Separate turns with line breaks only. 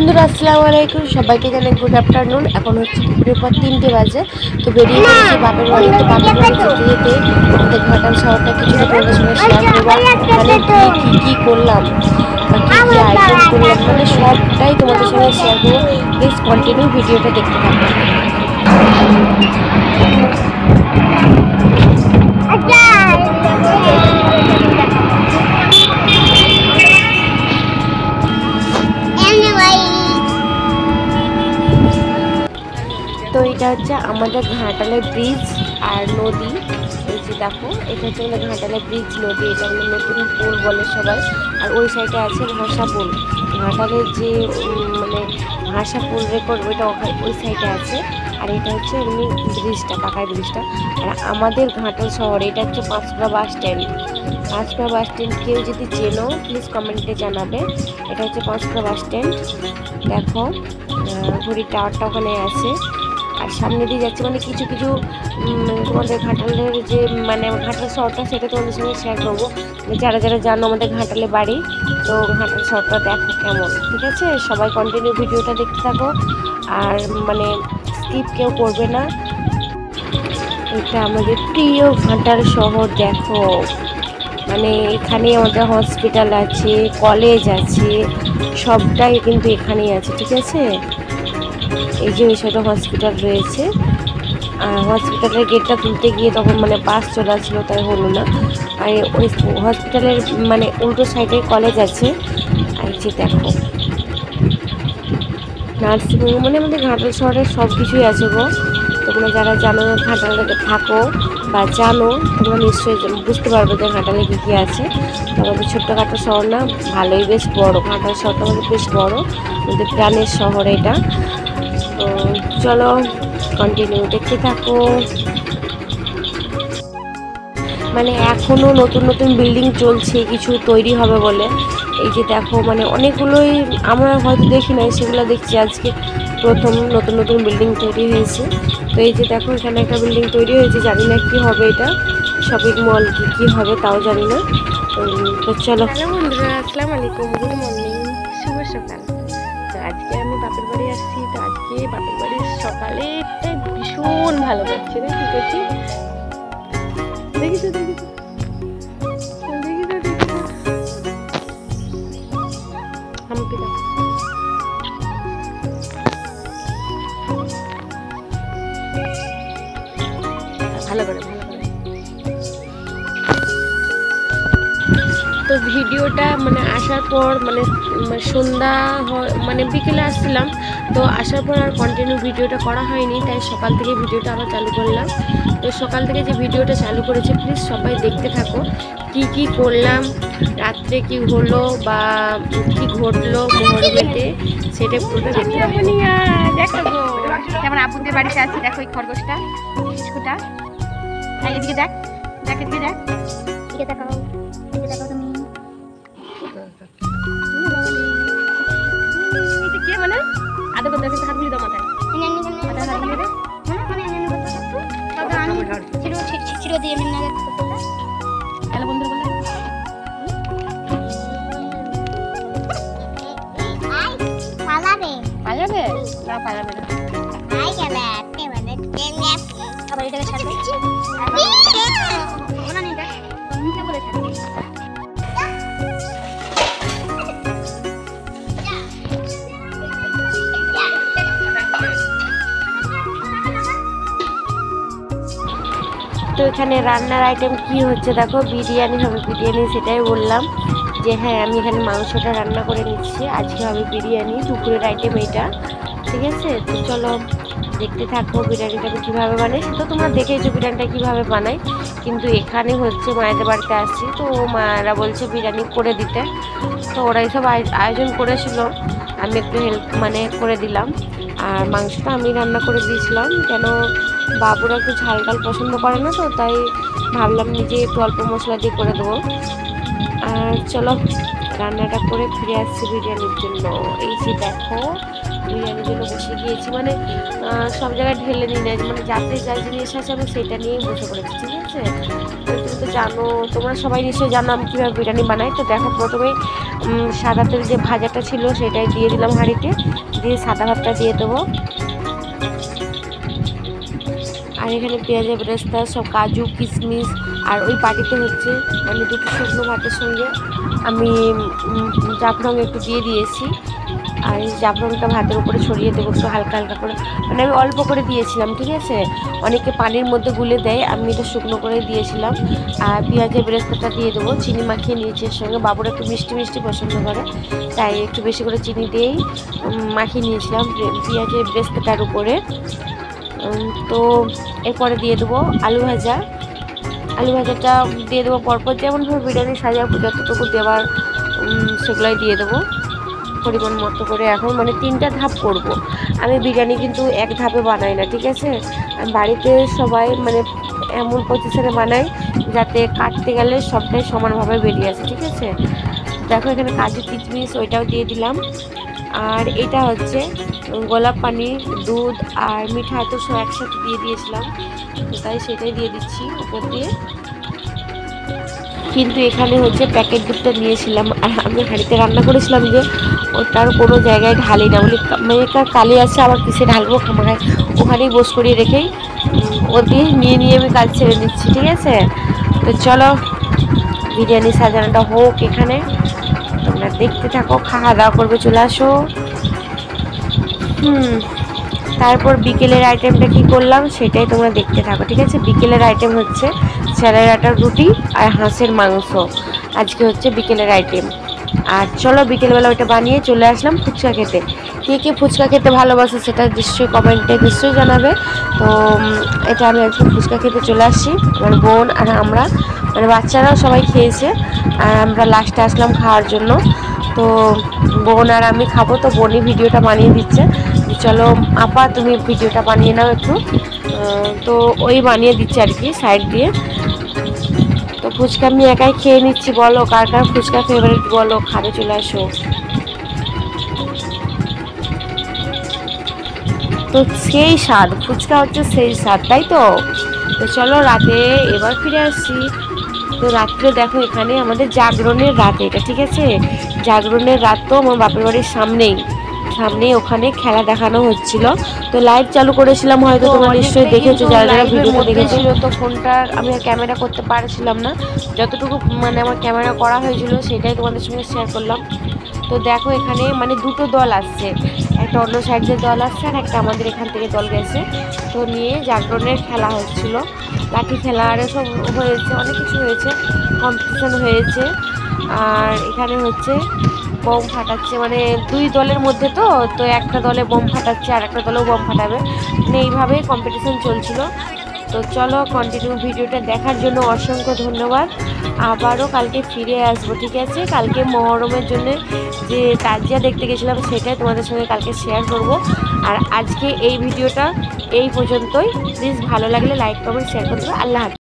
বন্ধুরা আসসালামু আলাইকুম, সবাইকে জানাই গুড আফটারনুন। এখন হচ্ছে দুপুরের পর 3টে বাজে। তো বেরিয়ে পড়েছি বাপের বাড়ি। তো বাপের বাড়ি যেতে যেতে আমাদের ঘাটাল শহরটা কিছুটা তোমাদের সঙ্গে শেয়ার করবো। মানে কী করলাম বা কী কী আইটেম করলাম, মানে সবটাই তোমাদের সঙ্গে শেয়ার করবো। প্লিজ কন্টিনিউ ভিডিওটা দেখতে থাকো। তো এটা হচ্ছে আমাদের ঘাটালের ব্রিজ আর নদী। এই যে দেখো, এটা হচ্ছে আমাদের ঘাটালের ব্রিজ নদী, এটা আমাদের নতুন পুল বলে সবাই। আর ওই সাইডে আছে ভাষা পুল, ঘাটালের যে মানে ভাষা পুল রেকর্ড ওইটা ওই সাইডে আছে। আর এটা হচ্ছে এমনি ব্রিজটা, পাকার ব্রিজটা। আর আমাদের ঘাটাল শহর এটা হচ্ছে Panchkura bus stand. Panchkura bus stand কেউ যদি চেনো প্লিজ কমেন্টে জানাবে। এটা হচ্ছে পাঁচকুড়া বাস স্ট্যান্ড। দেখো ঘড়ির টাওয়ারটা ওখানে আছে। আর সামনে দিয়ে যাচ্ছে মানে কিছু কিছু তোমাদের ঘাটালের যে মানে ঘাটাল শহরটা সেটা তোমাদের সঙ্গে শেয়ার করবো। যারা যারা জানো আমাদের ঘাটালে বাড়ি, তো ঘাটাল শহরটা দেখো কেমন। ঠিক আছে, সবাই কন্টিনিউ ভিডিওটা দেখতে থাকো আর মানে স্কিপ কেউ করবে না। এটা আমাদের প্রিয় ঘাটাল শহর। দেখো মানে এখানে আমাদের হসপিটাল আছে, কলেজ আছে, সবটাই কিন্তু এখানেই আছে। ঠিক আছে, এই যে ওই সাইডে হসপিটাল রয়েছে। আর হসপিটালের গেটটা তুলতে গিয়ে তখন মানে বাস চলে আসছিলো, তাই হলো না। আর ওই হসপিটালের মানে উল্টো সাইডে কলেজ আছে। আর যে দেখো নার্সিংহোম, মানে আমাদের ঘাটাল শহরে সব কিছুই আছে গো। তোমরা যারা জানো ঘাটালে থাকো বা জানো, তোমরা নিশ্চয়ই বুঝতে পারবে যে ঘাটালে কী কী আছে। তো আমাদের ছোট্টখাটো শহর না, ভালোই বেশ বড়। ঘাটাল শহরটা আমাদের বেশ বড়, আমাদের প্রাণের শহর এটা। তো চলো কন্টিনিউ দেখতে থাকো। মানে এখনও নতুন নতুন বিল্ডিং চলছে, কিছু তৈরি হবে বলে। এই যে দেখো মানে অনেকগুলোই আমরা হয়তো দেখি নাই, সেগুলো দেখছি আজকে প্রথম নতুন নতুন বিল্ডিং তৈরি হয়েছে। তো এই যে দেখো এখানে একটা বিল্ডিং তৈরি হয়েছে, জানি না কী হবে এটা, শপিং মল কী হবে তাও জানি না। তো চলো। হ্যালো বন্ধুরা, আসসালামু আলাইকুম, গুড মর্নিং, শুভ সকাল। তো আজকে আমি বাপের বাড়ি আসছি। তো আজকে বাপের বাড়ির সকালে ভীষণ ভালো লাগছে রে। ঠিক আছে, দেখিছো দেখিছো আমাকে দেখো ভালো করে ভালো করে। তো ভিডিওটা মানে আসার পর মানে সন্ধ্যা মানে বিকেলে আসছিলাম। তো আসার পর আর কন্টিনিউ ভিডিওটা করা হয়নি, তাই সকাল থেকে ভিডিওটা আবার চালু করলাম। তো সকাল থেকে যে ভিডিওটা চালু করেছি প্লিজ সবাই দেখতে থাকো। কি কি করলাম, রাত্রে কি হলো বা কি ঘটলো মহরমেতে, সেটা পুরোটা দেখতে থাকো। দেখো যেমন আপুদের বাড়িতে আছি, দেখো এই খরগোশটা বিস্কুটটা। এদিকে দেখ, দেখ এদিকে দেখ, এদিকে দেখাও, এদিকে দেখাও তুমি। কে মানে আদর করতে হাত গুলি দাও মাথায়, পালাবে না পালাবে না। আবার এটাকে ছাড়বে ওনা নিটা নিচে বলে ছাড়বে। তো এখানে রান্নার আইটেম কি হচ্ছে দেখো, বিরিয়ানি হবে। বিরিয়ানি সেটাই বললাম যে হ্যাঁ, আমি এখানে মাংসটা রান্না করে নিচ্ছি। আজকে হবে বিরিয়ানি, দুপুরের আইটেম এটা। ঠিক আছে, তো চলো দেখতে থাকো বিরিয়ানিটা আমি কীভাবে বানাই। সে তো তোমরা দেখেছো বিরিয়ানিটা কীভাবে বানাই, কিন্তু এখানে হচ্ছে মায়েদের বাড়িতে আসছি, তো মায়েরা বলছে বিরিয়ানি করে দিতে। তো ওরাই সব আয়োজন করেছিল, আমি একটু হেল্প মানে করে দিলাম। আর মাংসটা আমি রান্না করে দিয়েছিলাম, কেন বাবুরা একটু ঝাল ডাল পছন্দ করে না, তো তাই ভাবলাম নিজে একটু অল্প মশলা দিয়ে করে দেবো। আর চলো রান্নাটা করে ফিরে আসছি বিরিয়ানির জন্য। এই যে দেখো বিরিয়ানির জন্য বসে গিয়েছি, মানে সব জায়গায় ঢেলে নিয়ে নেয়, মানে যাতে যা জিনিস আছে আমি সেটা নিয়েই বসে পড়েছি। ঠিক আছে, তুমি তো জানো, তোমরা সবাই নিশ্চয়ই জানো আমি কীভাবে বিরিয়ানি বানাই। তো দেখো প্রথমে সাদা তেল যে ভাজাটা ছিল সেটাই দিয়ে দিলাম হাঁড়িতে, দিয়ে সাদা ভাতটা দিয়ে দেবো। আর এখানে পেঁয়াজের বেরেস্তা, সব কাজু কিশমিশ, আর ওই বাটিতে হচ্ছে মানে দুটো শুকনো ভাতের সঙ্গে আমি জাফরং একটু দিয়ে দিয়েছি। আর এই জাফরংটা ভাতের উপরে ছড়িয়ে দেবো একটু হালকা হালকা করে, মানে আমি অল্প করে দিয়েছিলাম, ঠিক আছে। অনেকে পানির মধ্যে গুলে দেয়, আমি এটা শুকনো করে দিয়েছিলাম। আর পেঁয়াজের বেরেস্তাটা দিয়ে দেবো, চিনি মাখিয়ে নিয়েছি এর সঙ্গে। বাবুরা একটু মিষ্টি মিষ্টি পছন্দ করে, তাই একটু বেশি করে চিনি দিয়েই মাখিয়ে নিয়েছিলাম পেঁয়াজের বেরেস্তাটার উপরে। তো এরপরে দিয়ে দেবো আলু ভাজা। আলু ভাজাটা দিয়ে দেবো পরপর, যেমনভাবে বিরিয়ানি সাজাবো যতটুকু দেওয়ার সেগুলোই দিয়ে দেবো পরিমাণ মতো করে। এখন মানে 3টা ধাপ করব। আমি বিরিয়ানি কিন্তু এক ধাপে বানাই না, ঠিক আছে। বাড়িতে সবাই মানে এমন পজিশনে বানাই যাতে কাটতে গেলে সবটাই সমানভাবে বেরিয়ে আসে, ঠিক আছে। দেখো এখানে কাজু কিশমিশ ওইটাও দিয়ে দিলাম। আর এটা হচ্ছে গোলাপ পানি, দুধ আর মিঠা তো সব একসাথে দিয়ে দিয়েছিলাম, তাই সেটাই দিয়ে দিচ্ছি উপর দিয়ে। কিন্তু এখানে হচ্ছে প্যাকেট দুধটা নিয়েছিলাম, আর আমি হাঁড়িতে রান্না করেছিলাম যে ওটার কোনো জায়গায় ঢালি না, বলি মেয়েকার কালি আছে আবার কিসে ঢালবো, খামারায় ওখানেই বস করিয়ে রেখেই ও দিয়ে নিয়ে আমি কাজ ছেড়ে নিচ্ছি, ঠিক আছে। তো চলো বিরিয়ানি সাজানোটা হোক এখানে, তোমরা দেখতে থাকো, খাওয়া দাওয়া করবে, চলে আসো। তারপর বিকেলের আইটেমটা কি করলাম সেটাই তোমরা দেখতে থাকো, ঠিক আছে। বিকেলের আইটেম হচ্ছে চালের আটার রুটি আর হাঁসের মাংস, আজকে হচ্ছে বিকেলের আইটেম। আর চলো বিকেলবেলা ওইটা বানিয়ে চলে আসলাম ফুচকা খেতে। কে কে ফুচকা খেতে ভালোবাসে সেটা নিশ্চয়ই কমেন্টে নিশ্চয়ই জানাবে। তো এটা আমি আজকে ফুচকা খেতে চলে আসছি, আমার বোন আর আমরা, মানে বাচ্চারাও সবাই খেয়েছে, আর আমরা লাস্টে আসলাম খাওয়ার জন্য। তো বোন আর আমি খাবো, তো বোনই ভিডিওটা বানিয়ে দিচ্ছে, চলো আপা তুমি ভিডিওটা বানিয়ে নাও একটু। তো ওই বানিয়ে দিচ্ছে আর কি সাইড দিয়ে। তো ফুচকা আমি একাই খেয়ে নিচ্ছি, বলো কার কার ফুচকা ফেভারিট, বলো খাবে চলে আসো। তো সেই স্বাদ ফুচকা হচ্ছে সেই স্বাদ, তাই তো। তো চলো রাতে এবার ফিরে আসছি। তো রাত্রে দেখো এখানে আমাদের জাগরণের রাত এটা, ঠিক আছে। জাগরণের রাত তো আমার বাপের বাড়ির সামনেই ওখানে খেলা দেখানো হচ্ছিল। তো লাইভ চালু করেছিলাম, হয়তো তোমরা নিশ্চয়ই দেখেছো যারা যারা ভিডিওটা দেখেছিল। তো ফোনটার আমি আর ক্যামেরা করতে পারছিলাম না, যতটুকু মানে আমার ক্যামেরা করা হয়েছিল সেটাই তোমাদের সঙ্গে শেয়ার করলাম। তো দেখো এখানে মানে দুটো দল আসছে, একটা অন্য সাইডের দল আসছে আর একটা আমাদের এখান থেকে দল গেছে। তো নিয়ে জাগরণের খেলা হচ্ছিল, লাঠি খেলা আর সব হয়েছে, অনেক কিছু হয়েছে, কম্পিটিশান হয়েছে। আর এখানে হচ্ছে বম ফাটাচ্ছে, মানে দুই দলের মধ্যে তো একটা দলে বম ফাটাচ্ছে আর একটা দলেও বম ফাটাবে, মানে এইভাবেই কম্পিটিশান চলছিল। তো চলো কন্টিনিউ ভিডিওটা দেখার জন্য অসংখ্য ধন্যবাদ। আবারও কালকে ফিরে আসবো, ঠিক আছে। কালকে মহরমের জন্য যে তাজিয়া দেখতে গেছিলাম সেটাই তোমাদের সঙ্গে কালকে শেয়ার করব। আর আজকে এই ভিডিওটা এই পর্যন্তই। প্লিজ ভালো লাগলে লাইক কমেন্ট শেয়ার করতে হবে। আল্লাহ হাফেজ।